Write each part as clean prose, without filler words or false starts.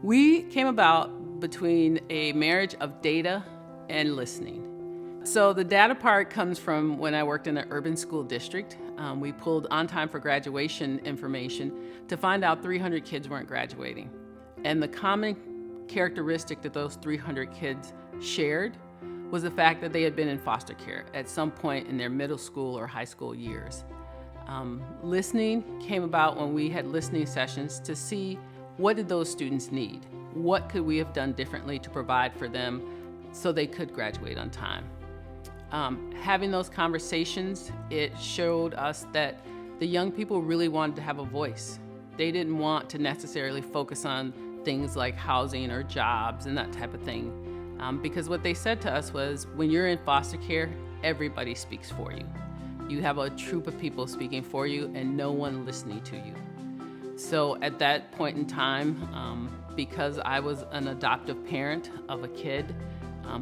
We came about between a marriage of data and listening. So the data part comes from when I worked in the urban school district. We pulled on time for graduation information to find out 300 kids weren't graduating. And the common characteristic that those 300 kids shared was the fact that they had been in foster care at some point in their middle school or high school years. Listening came about when we had listening sessions to see what did those students need? What could we have done differently to provide for them so they could graduate on time? Having those conversations, it showed us that the young people really wanted to have a voice. They didn't want to necessarily focus on things like housing or jobs and that type of thing. Because what they said to us was, when you're in foster care, everybody speaks for you. You have a troop of people speaking for you and no one listening to you. So at that point in time, because I was an adoptive parent of a kid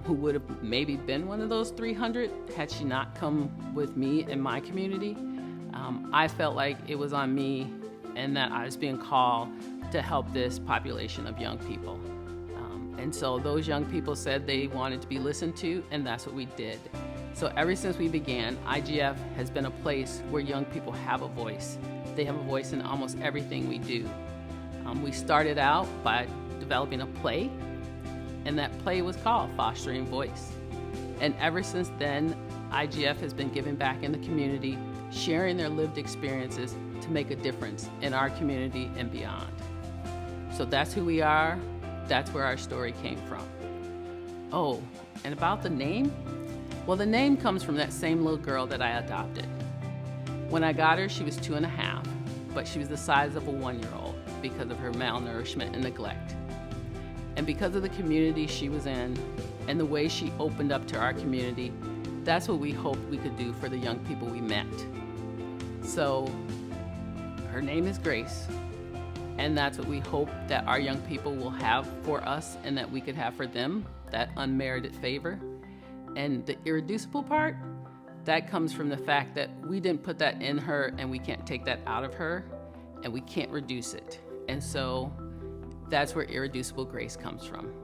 who would have maybe been one of those 300 had she not come with me in my community, I felt like it was on me and that I was being called to help this population of young people. And so those young people said they wanted to be listened to, and that's what we did. So ever since we began, IGF has been a place where young people have a voice. They have a voice in almost everything we do. We started out by developing a play, and that play was called Fostering Voice. And ever since then, IGF has been giving back in the community, sharing their lived experiences to make a difference in our community and beyond. So that's who we are. That's where our story came from. Oh, and about the name? Well, the name comes from that same little girl that I adopted. When I got her, she was 2.5, but she was the size of a 1-year-old because of her malnourishment and neglect. And because of the community she was in and the way she opened up to our community, that's what we hoped we could do for the young people we met. So her name is Grace, and that's what we hope that our young people will have for us and that we could have for them, that unmerited favor. And the irreducible part, that comes from the fact that we didn't put that in her and we can't take that out of her and we can't reduce it. And so that's where irreducible grace comes from.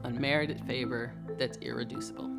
Unmerited favor that's irreducible.